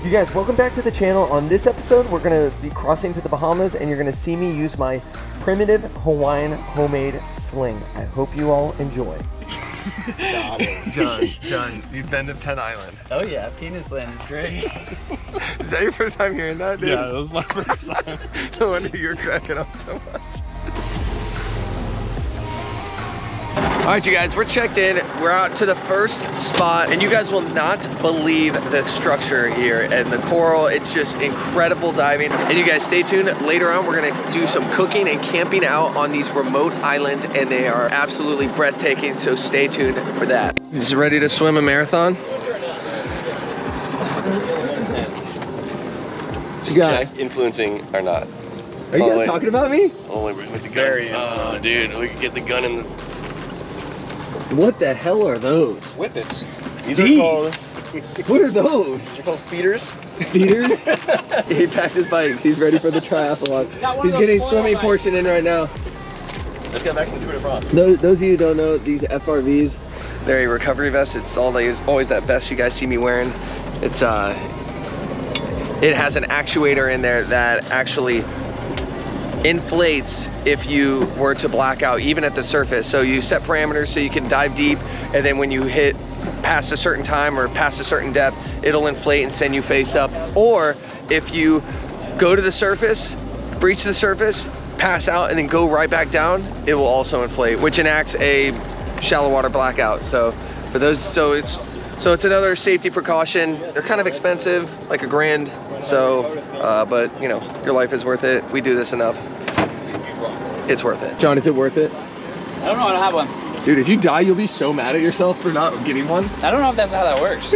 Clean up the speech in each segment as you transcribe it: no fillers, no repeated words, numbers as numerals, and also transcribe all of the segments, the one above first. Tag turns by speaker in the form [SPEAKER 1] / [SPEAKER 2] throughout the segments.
[SPEAKER 1] You guys, welcome back to the channel. On this episode, we're going to be crossing to the Bahamas, and you're going to see me use my primitive Hawaiian homemade sling. I hope you all enjoy. John, you've been to Penn Island.
[SPEAKER 2] Oh yeah, Penis Land is great.
[SPEAKER 1] Is that your first time hearing that, dude?
[SPEAKER 2] Yeah, that was my first time.
[SPEAKER 1] No wonder you're cracking up so much. All right, you guys, we're checked in. We're out to the first spot, and you guys will not believe the structure here and the coral. It's just incredible diving. And you guys stay tuned. Later on, we're gonna do some cooking and camping out on these remote islands, and they are absolutely breathtaking, so stay tuned for that. You just ready to swim a marathon? What you got?
[SPEAKER 3] Influencing or not?
[SPEAKER 1] Are you guys talking about me?
[SPEAKER 3] Only with the gun. Oh, dude, we could get the gun in the...
[SPEAKER 1] What the hell are those?
[SPEAKER 3] Whippets.
[SPEAKER 1] These? Are called... What are those?
[SPEAKER 3] They're called speeders.
[SPEAKER 1] Speeders? He packed his bike. He's ready for the triathlon. He's getting swimming portion in right now.
[SPEAKER 3] Let's get back into the front.
[SPEAKER 1] Those of you who don't know, these FRVs, they're a recovery vest. It's always that vest you guys see me wearing. It's it has an actuator in there that actually inflates if you were to black out, even at the surface. So you set parameters so you can dive deep, and then when you hit past a certain time or past a certain depth, it'll inflate and send you face up. Or if you go to the surface, breach the surface, pass out, and then go right back down, it will also inflate, which enacts a shallow water blackout. So for those, so it's another safety precaution. They're kind of expensive, like $1,000. So, but you know, your life is worth it. We do this enough. It's worth it. John, is it worth it?
[SPEAKER 2] I don't know, I don't have one.
[SPEAKER 1] Dude, if you die, you'll be so mad at yourself for not getting one.
[SPEAKER 2] I don't know if that's how that works.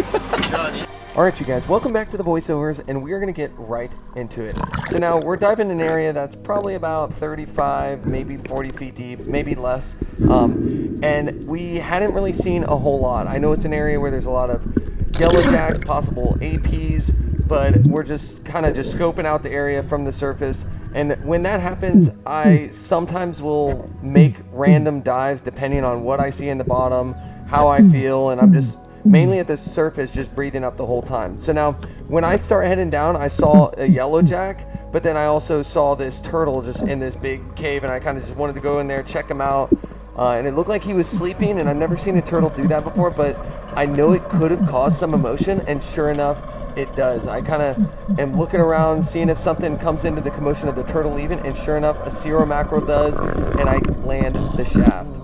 [SPEAKER 1] All right, you guys, welcome back to the voiceovers, and we are gonna get right into it. So now we're diving in an area that's probably about 35, maybe 40 feet deep, maybe less. And we hadn't really seen a whole lot. I know it's an area where there's a lot of yellow jacks, possible APs, but we're just kind of scoping out the area from the surface. And when that happens, I sometimes will make random dives depending on what I see in the bottom, how I feel, and I'm just mainly at the surface, just breathing up the whole time. So now when I start heading down, I saw a yellow jack, but then I also saw this turtle just in this big cave, and I kind of just wanted to go in there, check him out. And it looked like he was sleeping, and I've never seen a turtle do that before, but I know it could have caused some emotion, and sure enough, it does. I kind of am looking around, seeing if something comes into the commotion of the turtle leaving, and sure enough, a Spearo mackerel does, and I land the shaft.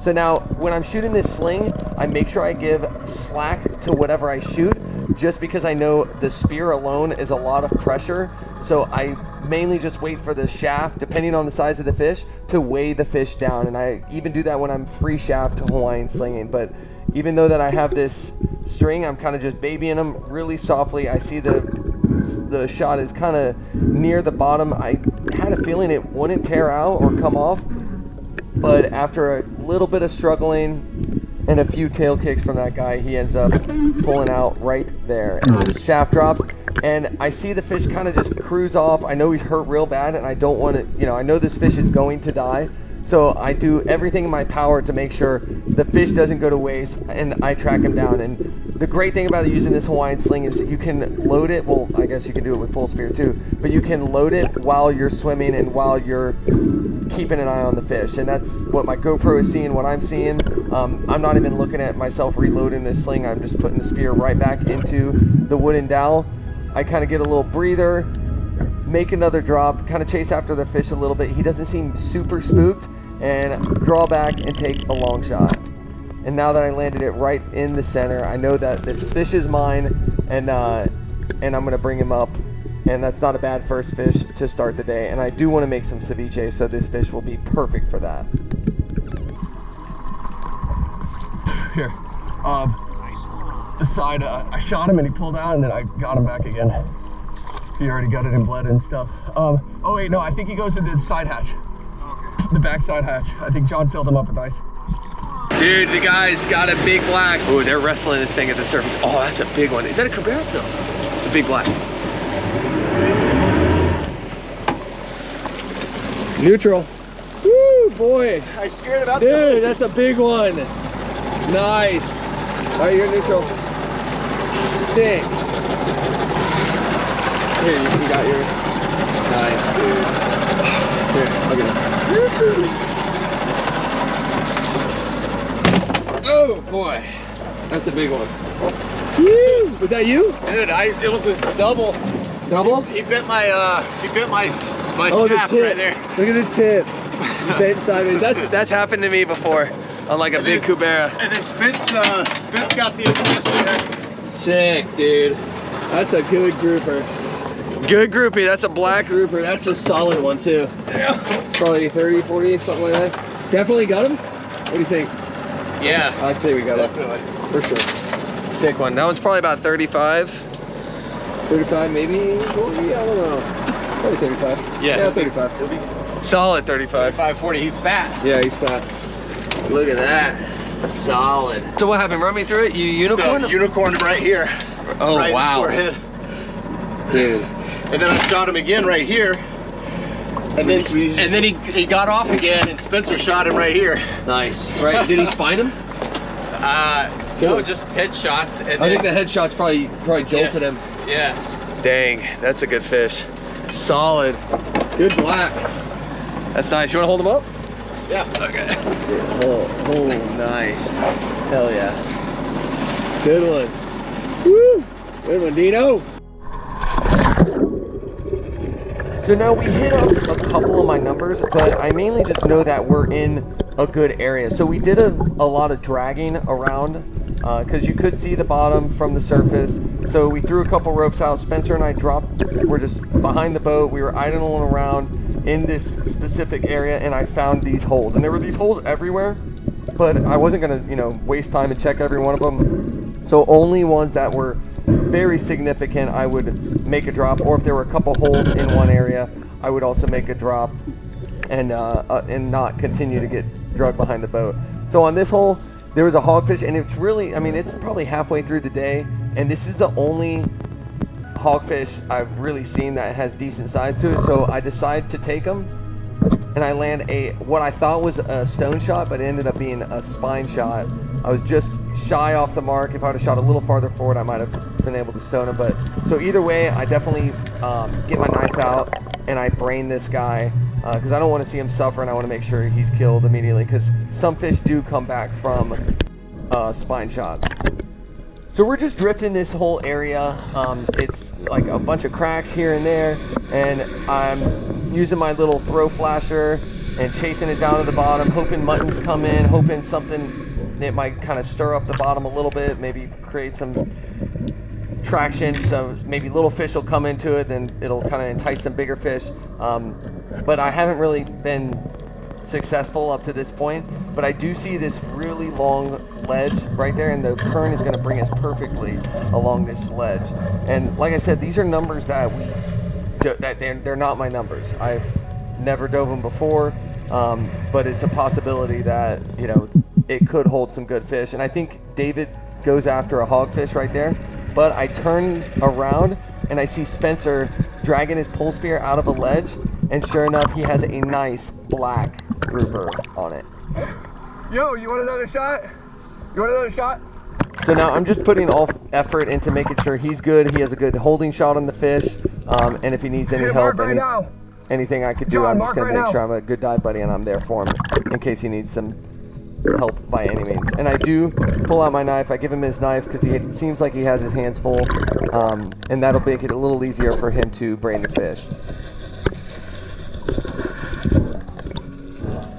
[SPEAKER 1] So now, when I'm shooting this sling, I make sure I give slack to whatever I shoot, just because I know the spear alone is a lot of pressure. So I mainly just wait for the shaft, depending on the size of the fish, to weigh the fish down. And I even do that when I'm free shaft Hawaiian slinging. But even though that I have this string, I'm kind of just babying them really softly. I see the shot is kind of near the bottom. I had a feeling it wouldn't tear out or come off, but after a little bit of struggling and a few tail kicks from that guy, he ends up pulling out right there, and the shaft drops, and I see the fish kind of just cruise off. I know he's hurt real bad, and I don't want to, you know, I know this fish is going to die, so I do everything in my power to make sure the fish doesn't go to waste, and I track him down. And the great thing about using this Hawaiian sling is that you can load it, well, I guess you can do it with pole spear too, but you can load it while you're swimming and while you're keeping an eye on the fish. And that's what my GoPro is seeing, what I'm seeing. I'm not even looking at myself reloading this sling. I'm just putting the spear right back into the wooden dowel. I kind of get a little breather, make another drop, kind of chase after the fish a little bit. He doesn't seem super spooked, and draw back and take a long shot. And now that I landed it right in the center, I know that this fish is mine, and I'm gonna bring him up. And that's not a bad first fish to start the day. And I do want to make some ceviche, so this fish will be perfect for that. Here, the side, I shot him and he pulled out, and then I got him back again. He already gutted and bled and stuff. Oh wait, no, I think he goes into the side hatch. Okay. The back side hatch. I think John filled him up with ice. Dude, the guy's got a big black. Oh, they're wrestling this thing at the surface. Oh, that's a big one. Is that a Spearo? No, it's a big black. Neutral. Woo, boy.
[SPEAKER 3] I scared about
[SPEAKER 1] Dude, that's a big one. Nice. All right, you're neutral. Sick. Here, you got your... Nice, dude. Here, look at it. Oh, boy. That's a big one. Woo! Was that you?
[SPEAKER 3] Dude, it was a double.
[SPEAKER 1] Double?
[SPEAKER 3] He bit my
[SPEAKER 1] Oh, the
[SPEAKER 3] shaft
[SPEAKER 1] tip.
[SPEAKER 3] right there.
[SPEAKER 1] Look at the tip. Bent sideways. That's happened to me before on like a big cubera.
[SPEAKER 3] And then Spitz got the assist there.
[SPEAKER 1] Sick, dude. That's a good grouper. Good groupie. That's a black grouper. That's a solid one too.
[SPEAKER 3] Yeah.
[SPEAKER 1] It's probably 30, 40, something like that. Definitely got him? What do you think?
[SPEAKER 3] Yeah.
[SPEAKER 1] I'd say we got
[SPEAKER 3] Definitely.
[SPEAKER 1] it. For sure. Sick one. That one's probably about 35. 35, maybe 40, I don't know. Probably 35. Yeah, 35.
[SPEAKER 3] He'll be
[SPEAKER 1] Solid 35.
[SPEAKER 3] 35, 40. He's fat.
[SPEAKER 1] Yeah, he's fat. Look at that. Solid. So what happened? Run me through it. You unicorn?
[SPEAKER 3] So, unicorn right here.
[SPEAKER 1] Oh,
[SPEAKER 3] right
[SPEAKER 1] wow.
[SPEAKER 3] In the forehead.
[SPEAKER 1] Dude.
[SPEAKER 3] And then I shot him again right here. And then he got off again, and Spencer shot him right here.
[SPEAKER 1] Nice. Right? Did he spine him?
[SPEAKER 3] No, just headshots. And
[SPEAKER 1] I think the headshots probably jolted him.
[SPEAKER 3] Yeah.
[SPEAKER 1] Dang, that's a good fish. Solid. Good black. That's nice. You want to hold him up?
[SPEAKER 3] Yeah. Okay.
[SPEAKER 1] Oh, nice. Hell yeah. Good one. Woo! Good one, Dino. So now we hit up a couple of my numbers, but I mainly just know that we're in a good area. So we did a lot of dragging around because you could see the bottom from the surface. So we threw a couple ropes out. Spencer and I we're just behind the boat. We were idling around in this specific area, and I found these holes. And there were these holes everywhere, but I wasn't gonna, waste time and check every one of them. So only ones that were very significant, I would make a drop, or if there were a couple holes in one area, I would also make a drop and not continue to get dragged behind the boat. So on this hole, there was a hogfish, and it's really, it's probably halfway through the day, and this is the only hogfish I've really seen that has decent size to it. So I decided to take him, and I land what I thought was a stone shot, but it ended up being a spine shot. I was just shy off the mark. If I would have shot a little farther forward, I might have been able to stone him. But so either way, I definitely get my knife out and I brain this guy because I don't want to see him suffer, and I want to make sure he's killed immediately because some fish do come back from spine shots. So we're just drifting this whole area. It's like a bunch of cracks here and there, and I'm using my little throw flasher and chasing it down to the bottom, hoping muttons come in, hoping something that might kind of stir up the bottom a little bit, maybe create some traction, so maybe little fish will come into it, then it'll kind of entice some bigger fish. But I haven't really been successful up to this point, but I do see this really long ledge right there, and the current is going to bring us perfectly along this ledge. And like I said, these are numbers that they're not my numbers. I've never dove them before, but it's a possibility that it could hold some good fish. And I think David goes after a hogfish right there, but I turn around and I see Spencer dragging his pole spear out of a ledge, and sure enough, he has a nice black grouper on it.
[SPEAKER 3] Yo, you want another shot? You want another shot?
[SPEAKER 1] So now I'm just putting all effort into making sure he's good. He has a good holding shot on the fish, and if he needs any help, anything I could do, I'm just going to make sure I'm a good dive buddy and I'm there for him in case he needs some help by any means. And I do pull out my knife. I give him his knife because he seems like he has his hands full, and that'll make it a little easier for him to brain the fish.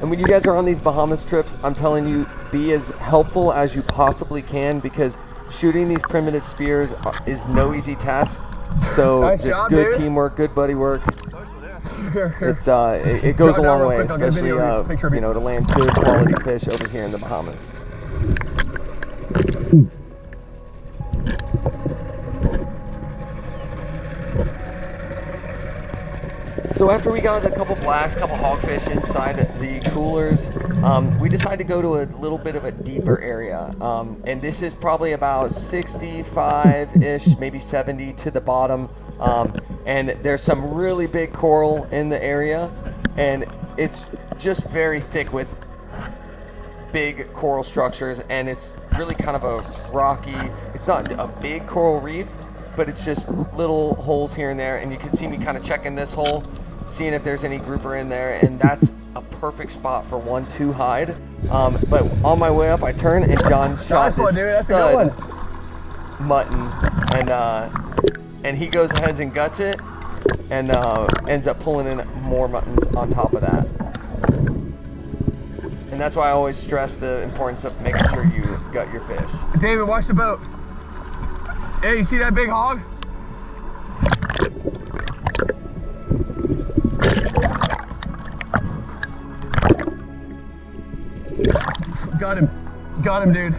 [SPEAKER 1] And when you guys are on these Bahamas trips, I'm telling you, be as helpful as you possibly can, because shooting these primitive spears is no easy task. So nice just job, good dude. Teamwork, good buddy work. It's it goes a long way, especially to land good quality fish over here in the Bahamas. So after we got a couple blacks, couple hogfish inside the coolers, we decided to go to a little bit of a deeper area. And this is probably about 65-ish, maybe 70 to the bottom. And there's some really big coral in the area, and it's just very thick with big coral structures, and it's really kind of a rocky, it's not a big coral reef, but it's just little holes here and there, and you can see me kind of checking this hole, seeing if there's any grouper in there, and that's a perfect spot for 1-2 hide. But on my way up, I turn and John shot this stud mutton, and he goes ahead and guts it, and ends up pulling in more muttons on top of that. And that's why I always stress the importance of making sure you gut your fish.
[SPEAKER 4] David, watch the boat. Hey, you see that big hog? Got him, dude.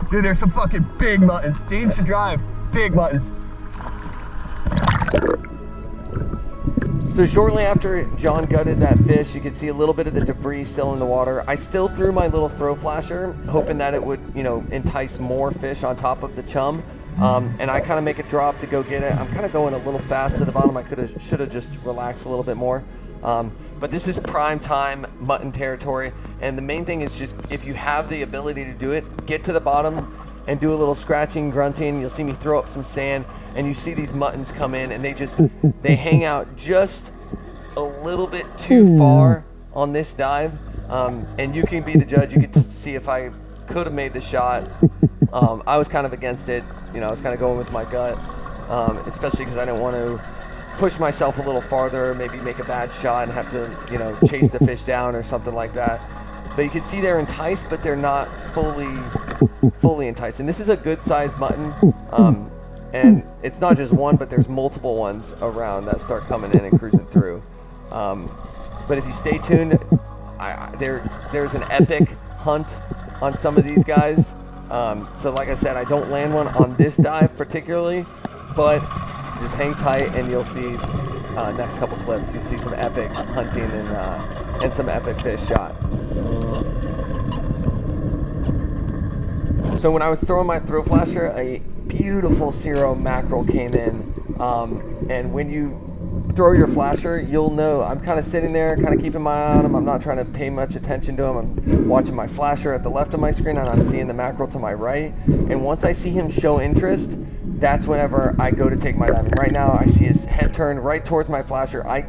[SPEAKER 4] Dude, there's some fucking big muttons. Dean should drive. Big muttons.
[SPEAKER 1] So shortly after John gutted that fish, you could see a little bit of the debris still in the water. I still threw my little throw flasher, hoping that it would, you know, entice more fish on top of the chum. And I kind of make a drop to go get it. I'm kind of going a little fast to the bottom. I should have just relaxed a little bit more. But this is prime time mutton territory. And the main thing is just, if you have the ability to do it, get to the bottom and do a little scratching, grunting. You'll see me throw up some sand, and you see these muttons come in, and they hang out just a little bit too far on this dive. And you can be the judge. You can see if I could have made the shot. I was kind of against it. You know, I was kind of going with my gut, especially because I didn't want to push myself a little farther, maybe make a bad shot and have to, you know, chase the fish down or something like that. But you can see they're enticed, but they're not fully enticed. And this is a good sized mutton. And it's not just one, but there's multiple ones around that start coming in and cruising through. But if you stay tuned, there's an epic hunt on some of these guys. So like I said, I don't land one on this dive particularly, but just hang tight and you'll see next couple clips. You see some epic hunting and some epic fish shot. So when I was throwing my throw flasher, a beautiful Spearo mackerel came in, and when you throw your flasher, you'll know I'm kind of sitting there, kind of keeping my eye on him. I'm not trying to pay much attention to him. I'm watching my flasher at the left of my screen, and I'm seeing the mackerel to my right. And once I see him show interest, that's whenever I go to take my dive. Right now, I see his head turned right towards my flasher. I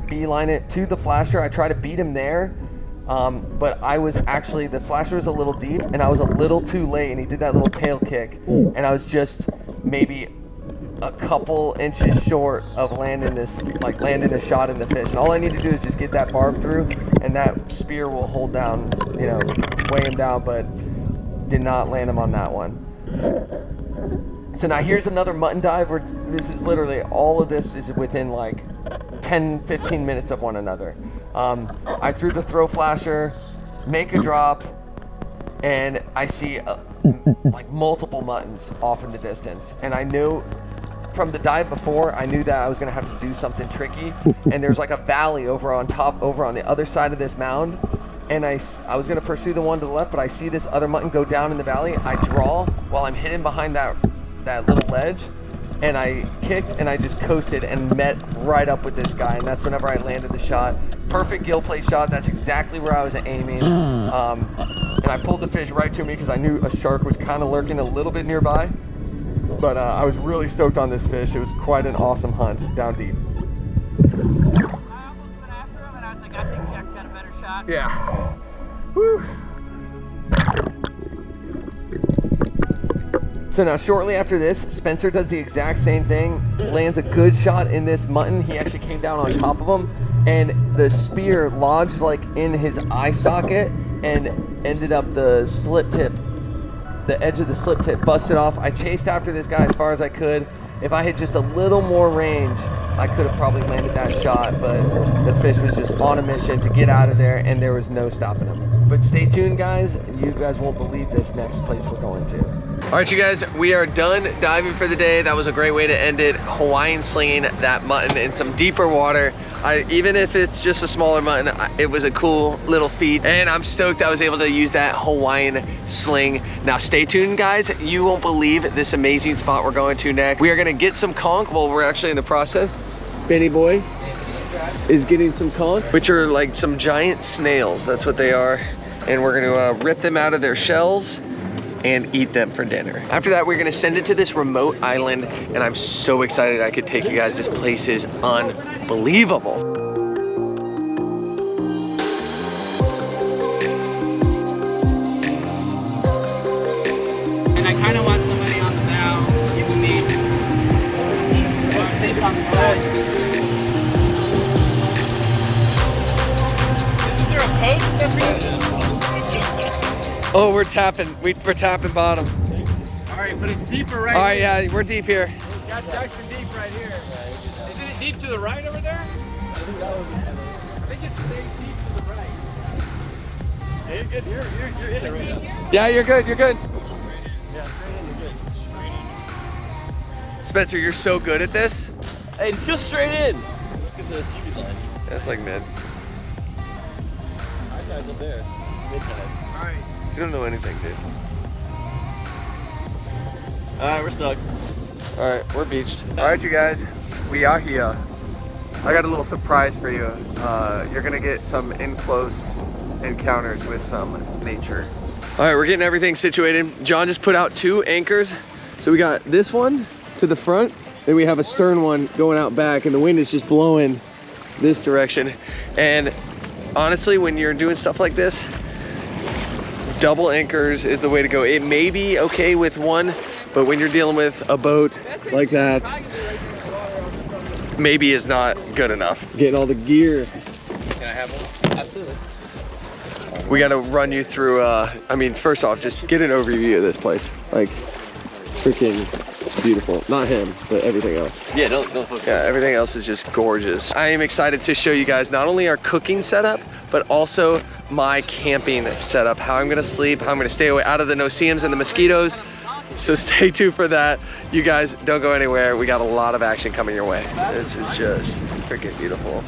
[SPEAKER 1] beeline it to the flasher. I try to beat him there. But the flasher was a little deep, and I was a little too late, and he did that little tail kick, and I was just maybe a couple inches short of landing a shot in the fish. And all I need to do is just get that barb through, and that spear will hold down, you know, weigh him down, but did not land him on that one. So now here's another mutton dive where this is literally, all of this is within like 10-15 minutes of one another. I threw the throw flasher, make a drop, and I see like multiple muttons off in the distance. And I knew from the dive before, I knew that I was gonna have to do something tricky. And there's like a valley over on the other side of this mound. And I was gonna pursue the one to the left, but I see this other mutton go down in the valley. I draw while I'm hidden behind that little ledge. And I kicked and I just coasted and met right up with this guy, and that's whenever I landed the shot. Perfect gill plate shot. That's exactly where I was aiming. And I pulled the fish right to me because I knew a shark was kind of lurking a little bit nearby. But I was really stoked on this fish. It was quite an awesome hunt down deep.
[SPEAKER 2] I almost went after him, and I was like, I think Jack's got a better shot.
[SPEAKER 4] Yeah. Woo.
[SPEAKER 1] So now shortly after this, Spencer does the exact same thing, lands a good shot in this mutton. He actually came down on top of him, and the spear lodged like in his eye socket and ended up the edge of the slip tip busted off. I chased after this guy as far as I could. If I had just a little more range, I could have probably landed that shot, but the fish was just on a mission to get out of there, and there was no stopping him. But stay tuned, guys. You guys won't believe this next place we're going to.
[SPEAKER 4] All right, you guys, we are done diving for the day. That was a great way to end it. Hawaiian slinging that mutton in some deeper water. Even if it's just a smaller mutton, it was a cool little feat. And I'm stoked I was able to use that Hawaiian sling. Now stay tuned, guys. You won't believe this amazing spot we're going to next. We are gonna get some conch. Well, we're actually in the process. Spinny boy is getting some conch, which are like some giant snails. That's what they are. And we're gonna rip them out of their shells and eat them for dinner. After that, we're gonna send it to this remote island, and I'm so excited I could take you guys. This place is unbelievable.
[SPEAKER 2] And I kind of want somebody on the bow, keeping me face on the side. Isn't there a post up here?
[SPEAKER 1] Oh, we're tapping bottom.
[SPEAKER 2] All right, but it's deeper right
[SPEAKER 1] All right,
[SPEAKER 2] here.
[SPEAKER 1] yeah, we're deep here.
[SPEAKER 2] Got Jackson deep right here. Isn't it deep to the right over there? I think it stays deep to the right. Yeah, you're good. You're in it right now.
[SPEAKER 1] Yeah, you're good, you're good. Spencer, you're so good at this.
[SPEAKER 5] Hey, just go straight in. Look at the seaweed line.
[SPEAKER 1] That's like mid.
[SPEAKER 5] Our guy's up there. Mid tide.
[SPEAKER 2] All right.
[SPEAKER 1] You don't know anything, dude.
[SPEAKER 5] Alright, we're stuck.
[SPEAKER 1] All right, we're beached. All right, you guys, we are here. I got a little surprise for you. You're gonna get some in-close encounters with some nature. All right, we're getting everything situated. John just put out 2 anchors. So we got this one to the front, then we have a stern one going out back, and the wind is just blowing this direction. And honestly, when you're doing stuff like this, double anchors is the way to go. It may be okay with one, but when you're dealing with a boat like that, maybe is not good enough. Getting all the gear.
[SPEAKER 5] Can I have one? Absolutely.
[SPEAKER 4] We gotta run you through, I mean, first off, just get an overview of this place. Like, freaking beautiful. Not him, but everything else.
[SPEAKER 5] Yeah, don't focus.
[SPEAKER 4] Yeah, everything else is just gorgeous. I am excited to show you guys not only our cooking setup, but also my camping setup. How I'm gonna sleep, how I'm gonna stay away out of the no-see-ums and the mosquitoes. So stay tuned for that. You guys don't go anywhere. We got a lot of action coming your way. This is just freaking beautiful.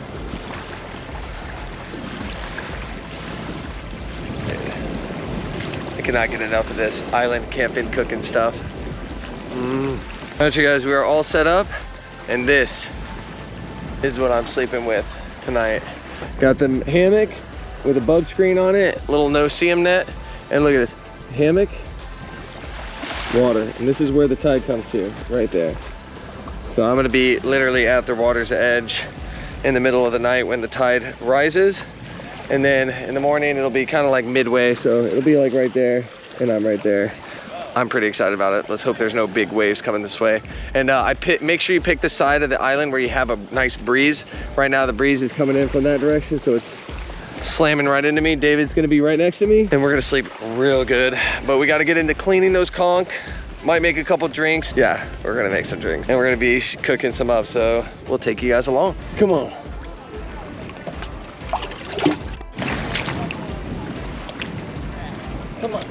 [SPEAKER 4] I cannot get enough of this island camping, cooking stuff. All right, you guys, we are all set up, and this is what I'm sleeping with tonight. Got the hammock with a bug screen on it, little no-see-um net, and look at this, hammock, water, and this is where the tide comes to, right there. So I'm gonna be literally at the water's edge in the middle of the night when the tide rises, and then in the morning it'll be kind of like midway, so it'll be like right there, and I'm right there. I'm pretty excited about it. Let's hope there's no big waves coming this way. And make sure you pick the side of the island where you have a nice breeze. Right now the breeze is coming in from that direction, so it's slamming right into me. David's gonna be right next to me, and we're gonna sleep real good. But we gotta get into cleaning those conch. Might make a couple drinks. Yeah, we're gonna make some drinks. And we're gonna be cooking some up, so we'll take you guys along. Come on. Come on.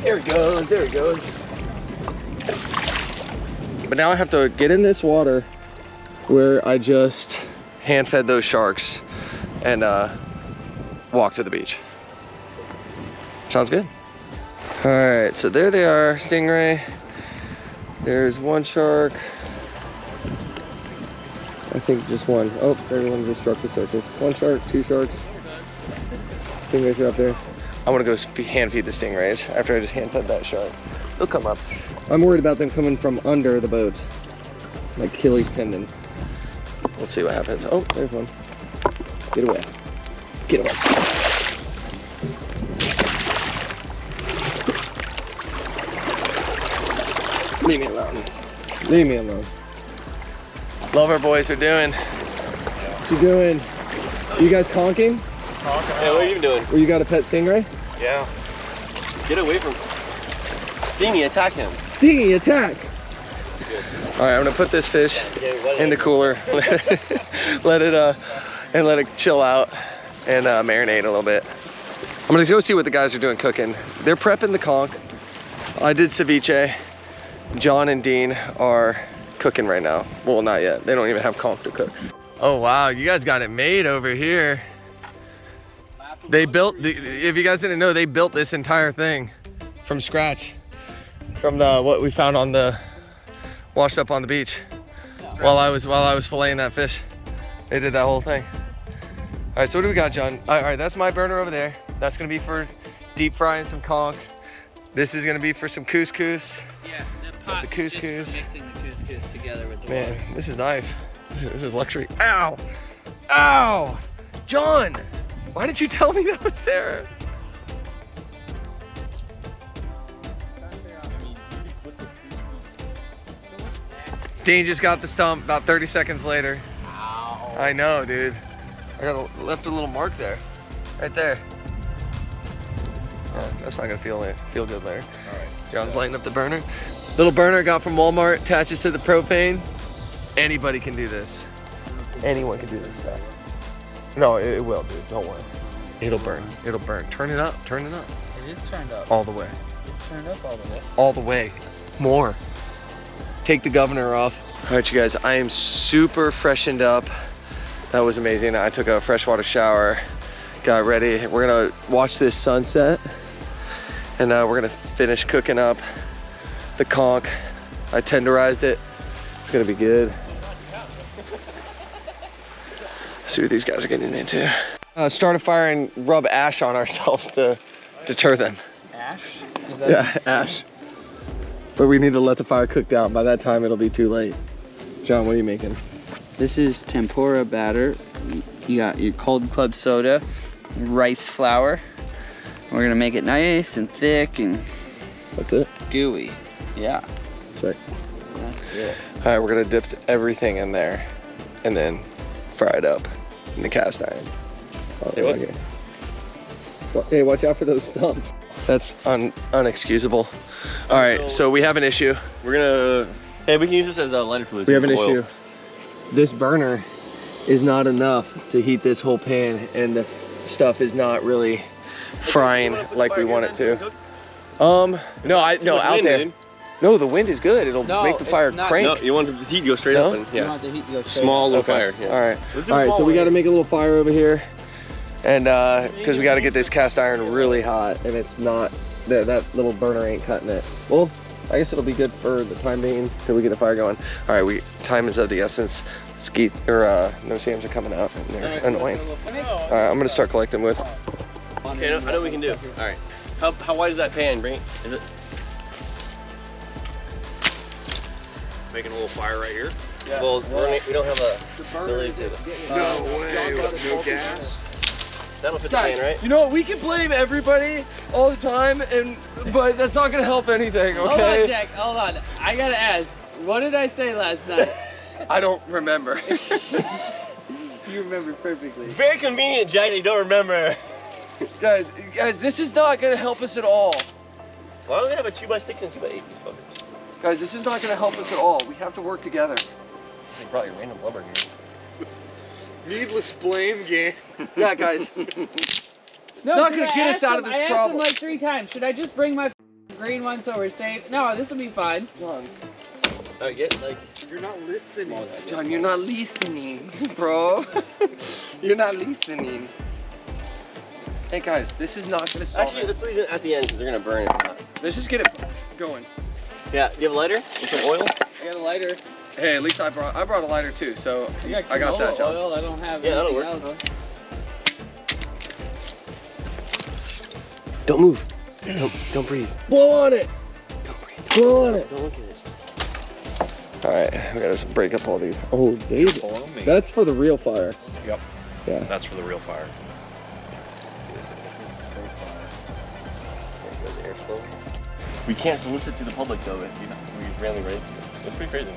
[SPEAKER 4] There it goes, there it goes. But now I have to get in this water where I just hand fed those sharks and walk to the beach. Sounds good. All right, so there they are, stingray. There's one shark. I think just one. Oh, there's one just struck the surface. One shark, 2 sharks. Stingrays are up there. I want to go hand feed the stingrays after I just hand fed that shark. They'll come up. I'm worried about them coming from under the boat, like Achilles tendon. Let's see what happens. Oh, there's one. Get away. Get away. Leave me alone. Leave me alone. Love our boys are doing. What you doing? You guys conking?
[SPEAKER 5] Hey, what are you doing?
[SPEAKER 1] Or you got a pet stingray?
[SPEAKER 5] Yeah. Get away from Stingy, attack him.
[SPEAKER 1] Stingy, attack! All right, I'm gonna put this fish in the cooler, let it chill out and marinate a little bit. I'm gonna go see what the guys are doing cooking. They're prepping the conch. I did ceviche. John and Dean are cooking right now. Well, not yet. They don't even have conch to cook. Oh wow, you guys got it made over here. They built, if you guys didn't know, they built this entire thing from scratch. From what we found on the, washed up on the beach. While I was filleting that fish. They did that whole thing. All right, so what do we got, John? All right, that's my burner over there. That's gonna be for deep frying some conch.
[SPEAKER 4] This is gonna be for some couscous.
[SPEAKER 6] Yeah, the pot
[SPEAKER 4] The
[SPEAKER 6] is just for
[SPEAKER 4] couscous.
[SPEAKER 6] mixing the couscous together with the
[SPEAKER 4] Man,
[SPEAKER 6] water.
[SPEAKER 4] this is nice. This is luxury. Ow! Ow! John! Why did you tell me that was there? Dean just got the stump about 30 seconds later.
[SPEAKER 6] Ow.
[SPEAKER 4] I know, dude. Left a little mark there. Right there. Yeah, that's not gonna feel good later. Alright. John's lighting up the burner. Little burner I got from Walmart, attaches to the propane. Anybody can do this. Anyone can do this stuff. No, it will, dude. Don't worry. It'll burn. It'll burn. Turn it up. Turn it up.
[SPEAKER 6] It is turned up.
[SPEAKER 4] All the way.
[SPEAKER 6] It's turned up all the way.
[SPEAKER 4] All the way. More. Take the governor off. All right, you guys, I am super freshened up. That was amazing. I took a freshwater shower, got ready. We're gonna watch this sunset, and we're gonna finish cooking up the conch. I tenderized it. It's gonna be good. See what these guys are getting into. Start a fire and rub ash on ourselves to deter them.
[SPEAKER 6] Ash? Is that
[SPEAKER 4] Yeah, ash. But we need to let the fire cook down. By that time, it'll be too late. John, what are you making?
[SPEAKER 6] This is tempura batter. You got your cold club soda, rice flour. We're gonna make it nice and thick and
[SPEAKER 4] That's it?
[SPEAKER 6] gooey. Yeah,
[SPEAKER 4] Sick.
[SPEAKER 6] that's good.
[SPEAKER 4] All right, we're gonna dip everything in there and then fry it up in the cast iron.
[SPEAKER 5] Say what?
[SPEAKER 4] Okay. Well, hey, watch out for those stumps. That's unexcusable. All right, so we have an issue.
[SPEAKER 5] We're gonna. Hey, we can use this as a lighter fluid.
[SPEAKER 4] We have an
[SPEAKER 5] oil.
[SPEAKER 4] issue. This burner is not enough to heat this whole pan, and the stuff is not really frying like we want it to. No,
[SPEAKER 5] Too much
[SPEAKER 4] out
[SPEAKER 5] wind,
[SPEAKER 4] there.
[SPEAKER 5] dude.
[SPEAKER 4] No, the wind is good. It'll
[SPEAKER 6] No,
[SPEAKER 4] make the
[SPEAKER 6] it's
[SPEAKER 4] fire
[SPEAKER 6] not.
[SPEAKER 4] crank.
[SPEAKER 5] No, you want the heat to go straight
[SPEAKER 4] No?
[SPEAKER 5] up. And,
[SPEAKER 6] You
[SPEAKER 5] yeah.
[SPEAKER 6] want the heat to go straight
[SPEAKER 5] Small little
[SPEAKER 4] Okay.
[SPEAKER 5] fire. Yeah.
[SPEAKER 4] All right.
[SPEAKER 5] Let's do
[SPEAKER 4] All right, so
[SPEAKER 5] small
[SPEAKER 4] we
[SPEAKER 5] one.
[SPEAKER 4] got to make a little fire over here, and because we got to get this cast iron really hot, and it's not that little burner ain't cutting it. Well, I guess it'll be good for the time being till we get a fire going. All right, time is of the essence. Skeet or no Sams are coming out, and they're annoying. All right, I'm gonna start collecting wood.
[SPEAKER 5] Okay, I know what we can do. All right. How wide is that pan, Brink? Is it? Making a little fire right here.
[SPEAKER 4] Yeah.
[SPEAKER 5] Well, we don't have a.
[SPEAKER 4] The burner is
[SPEAKER 5] No
[SPEAKER 4] way, no gas.
[SPEAKER 5] That'll fit the pan, right?
[SPEAKER 4] You know what? We can blame everybody all the time, but that's not gonna help anything.
[SPEAKER 6] Hold on,
[SPEAKER 4] Okay?
[SPEAKER 6] Jack. Hold on. I gotta ask. What did I say last night?
[SPEAKER 4] I don't remember.
[SPEAKER 6] You remember perfectly.
[SPEAKER 5] It's very convenient, Jack, that you don't remember.
[SPEAKER 4] guys, this is not gonna help us at all.
[SPEAKER 5] Why don't we have a 2x6 and 2x8 these fuckers?
[SPEAKER 4] Guys, this is not gonna help us at all. We have to work together.
[SPEAKER 5] They brought your random lumber here.
[SPEAKER 2] Needless blame game.
[SPEAKER 4] Yeah, guys.
[SPEAKER 6] It's
[SPEAKER 4] not gonna get us out of this
[SPEAKER 6] I asked
[SPEAKER 4] problem.
[SPEAKER 6] him like 3 times. Should I just bring my green one so we're safe? No, this will be fine.
[SPEAKER 4] John,
[SPEAKER 2] You're not listening.
[SPEAKER 4] John, you're not listening, bro. You're not listening. Hey guys, this is not gonna solve
[SPEAKER 5] Actually,
[SPEAKER 4] it.
[SPEAKER 5] let's put these in at the end because they're gonna burn it.
[SPEAKER 4] Let's just get it going.
[SPEAKER 5] Yeah, do you have a lighter with some oil?
[SPEAKER 6] I got a lighter.
[SPEAKER 4] Hey, at least I brought a lighter too, so I got that, John.
[SPEAKER 6] Oil. I don't have
[SPEAKER 5] Yeah, that'll
[SPEAKER 6] anything
[SPEAKER 5] work.
[SPEAKER 6] else.
[SPEAKER 5] Don't move. Don't breathe.
[SPEAKER 4] Blow on it. Blow on it.
[SPEAKER 5] Don't look at it.
[SPEAKER 4] All right, we gotta break up all these. Oh, dude, that's for the real fire.
[SPEAKER 5] Yep.
[SPEAKER 4] Yeah.
[SPEAKER 5] That's for the real fire. We can't solicit to the public though if we randomly raise it. That's pretty crazy.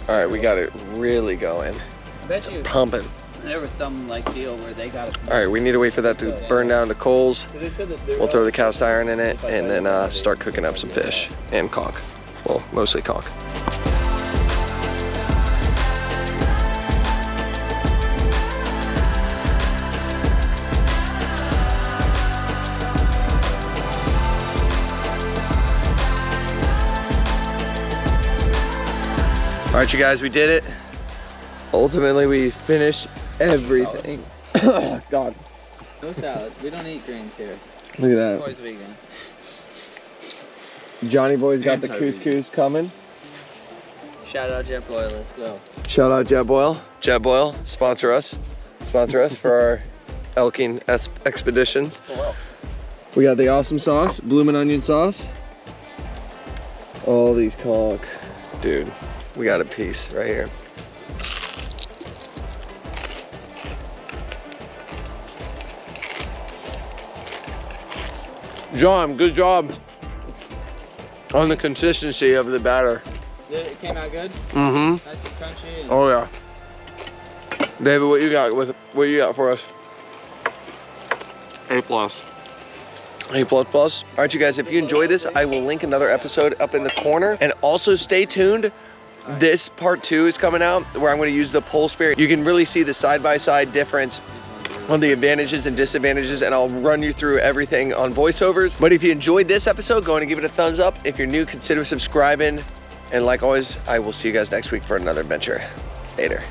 [SPEAKER 4] All right, we got it really going,
[SPEAKER 6] I bet you
[SPEAKER 4] pumping.
[SPEAKER 6] there was some like deal where they got it.
[SPEAKER 4] All right, we need to wait for that to burn down to coals.
[SPEAKER 5] They said that
[SPEAKER 4] We'll throw the cast iron in it and then start cooking up some fish and conch. Well, mostly conch. All right, you guys, we did it. Ultimately, we finished everything. God,
[SPEAKER 6] No salad. We don't eat greens here.
[SPEAKER 4] look at that.
[SPEAKER 6] Always vegan.
[SPEAKER 4] Johnny Boy's got the couscous coming.
[SPEAKER 6] Shout out JetBoil. Let's go.
[SPEAKER 4] Shout out JetBoil. JetBoil, sponsor us. Sponsor us for our elking expeditions.
[SPEAKER 5] Oh, wow.
[SPEAKER 4] We got the awesome sauce, bloomin' onion sauce. All these conch. Dude, we got a piece right here. John, good job on the consistency of the batter.
[SPEAKER 6] It came out good?
[SPEAKER 4] Mm-hmm.
[SPEAKER 6] Nice and crunchy. And
[SPEAKER 4] Oh yeah. David, what you got for us?
[SPEAKER 5] A+.
[SPEAKER 4] A++. All right, you guys, if you enjoyed this, I will link another episode up in the corner. And also stay tuned. This part 2 is coming out where I'm going to use the pole spear. You can really see the side-by-side difference on the advantages and disadvantages, and I'll run you through everything on voiceovers. But if you enjoyed this episode, go ahead and give it a thumbs up. If you're new, consider subscribing. And like always, I will see you guys next week for another adventure. Later.